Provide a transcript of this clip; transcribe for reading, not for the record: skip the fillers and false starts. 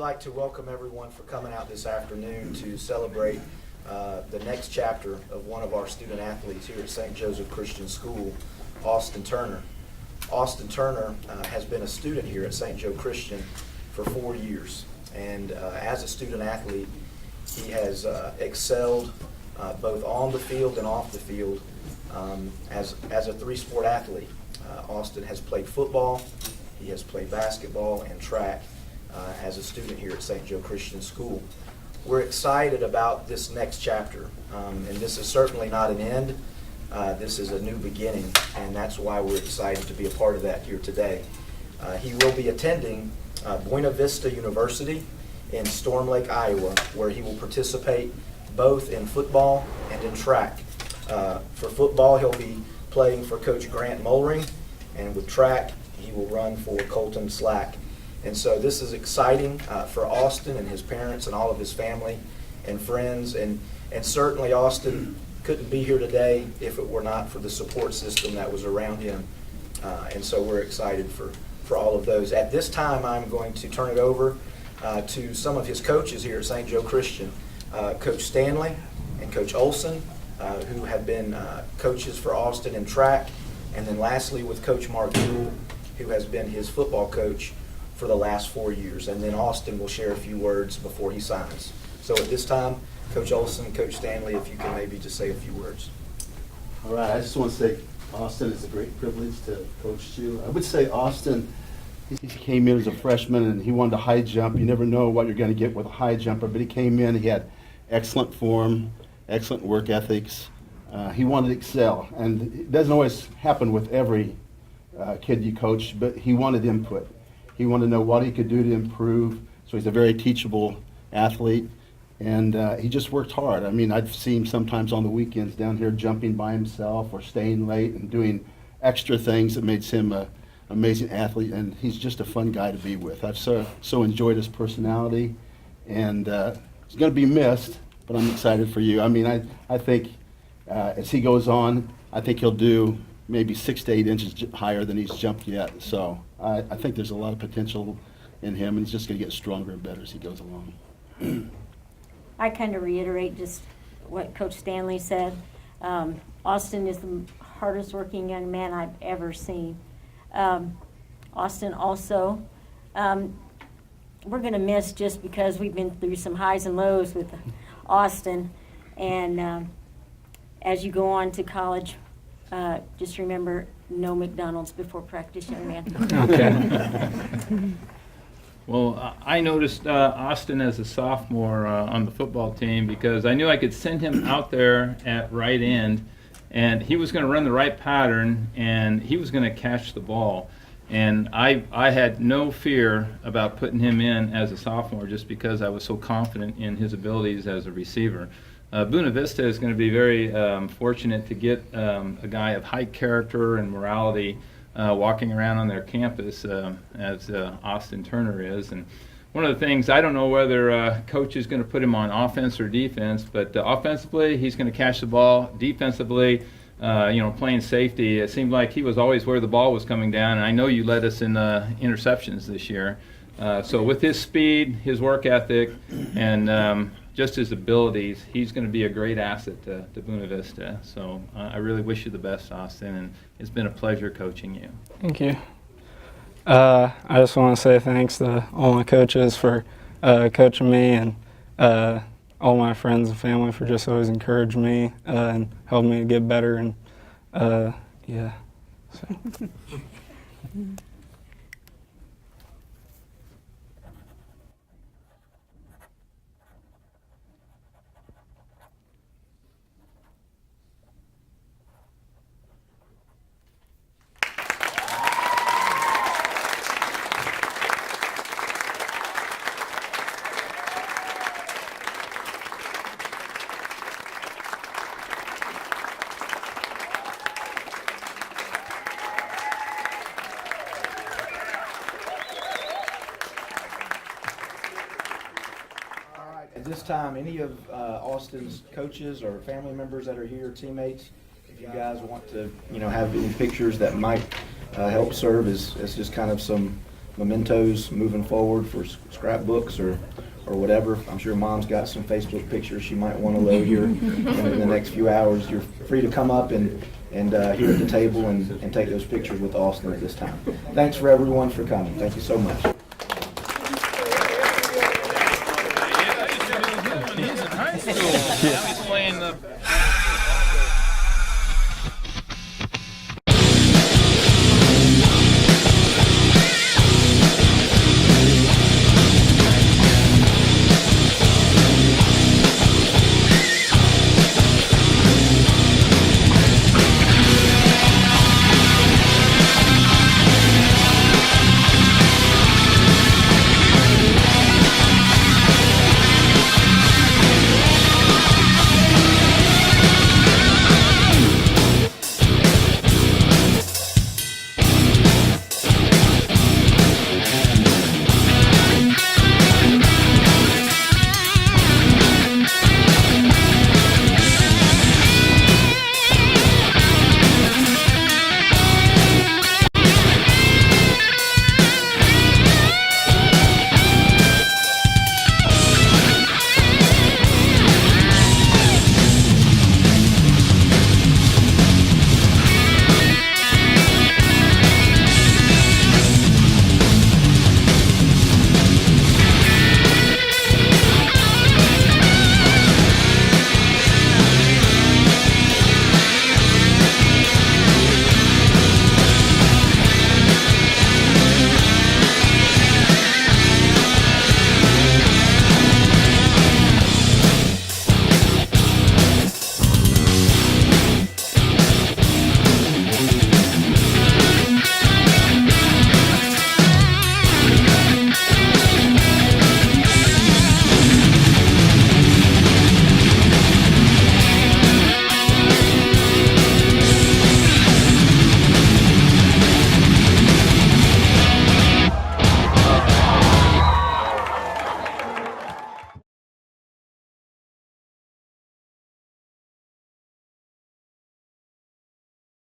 like to welcome everyone for coming out this afternoon to celebrate the next chapter of one of our student athletes here at St. Joseph Christian School, Austin Turner. Austin Turner has been a student here at St. Joe Christian for 4 years, and as a student athlete, he has excelled both on the field and off the field as a three-sport athlete. Austin has played football, he has played basketball and track as a student here at St. Joe Christian School. We're excited about this next chapter, and this is certainly not an end. This is a new beginning, and that's why we're excited to be a part of that here today. He will be attending Buena Vista University in Storm Lake, Iowa, where he will participate both in football and in track. For football, he'll be playing for Coach Grant Mollering, and with track, he will run for Colton Slack. And so this is exciting for Austin and his parents and all of his family and friends, and certainly Austin couldn't be here today if it were not for the support system that was around him. And so we're excited for all of those. At this time, I'm going to turn it over to some of his coaches here at St. Joe Christian, Coach Stanley and Coach Olson, who have been coaches for Austin in track, and then lastly with Coach Mark Jewell, who has been his football coach for the last 4 years. And then Austin will share a few words before he signs. So at this time, Coach Olson and Coach Stanley, if you can maybe just say a few words. All right, I just want to say, Austin, it's a great privilege to coach you. I would say Austin, he came in as a freshman and he wanted to high jump. You never know what you're going to get with a high jumper, but he came in, he had excellent form, excellent work ethics. He wanted to excel, and it doesn't always happen with every kid you coach, but he wanted input. He wanted to know what he could do to improve, so he's a very teachable athlete, and he just worked hard. I mean, I've seen him sometimes on the weekends down here jumping by himself or staying late and doing extra things that makes him an amazing athlete, and he's just a fun guy to be with. I've so enjoyed his personality, and he's going to be missed, but I'm excited for you. I mean, I think as he goes on, I think he'll do maybe 6 to 8 inches higher than he's jumped yet. So I think there's a lot of potential in him, and he's just going to get stronger and better as he goes along. I kind of reiterate just what Coach Stanley said. Austin is the hardest working young man I've ever seen. Austin also, we're going to miss just because we've been through some highs and lows with Austin. And as you go on to college, just remember, no McDonald's before practice, young man. Okay. Well, I noticed Austin as a sophomore on the football team because I knew I could send him out there at right end, and he was going to run the right pattern, and he was going to catch the ball. And I had no fear about putting him in as a sophomore just because I was so confident in his abilities as a receiver. Buena Vista is going to be very fortunate to get a guy of high character and morality walking around on their campus as Austin Turner is. And one of the things, I don't know whether coach is going to put him on offense or defense, but offensively he's going to catch the ball. Defensively, playing safety, it seemed like he was always where the ball was coming down, and I know you led us in interceptions this year. So with his speed, his work ethic, and just his abilities, he's going to be a great asset to Buena Vista. So I really wish you the best, Austin, and it's been a pleasure coaching you. Thank you. I just want to say thanks to all my coaches for coaching me, and all my friends and family for just always encouraging me and helping me to get better. And yeah. So. At this time, any of Austin's coaches or family members that are here, teammates, if you guys want to, have any pictures that might help serve as just kind of some mementos moving forward for scrapbooks or whatever. I'm sure Mom's got some Facebook pictures she might want to load here in the next few hours. You're free to come up and here at the table and take those pictures with Austin at this time. Thanks for everyone for coming. Thank you so much.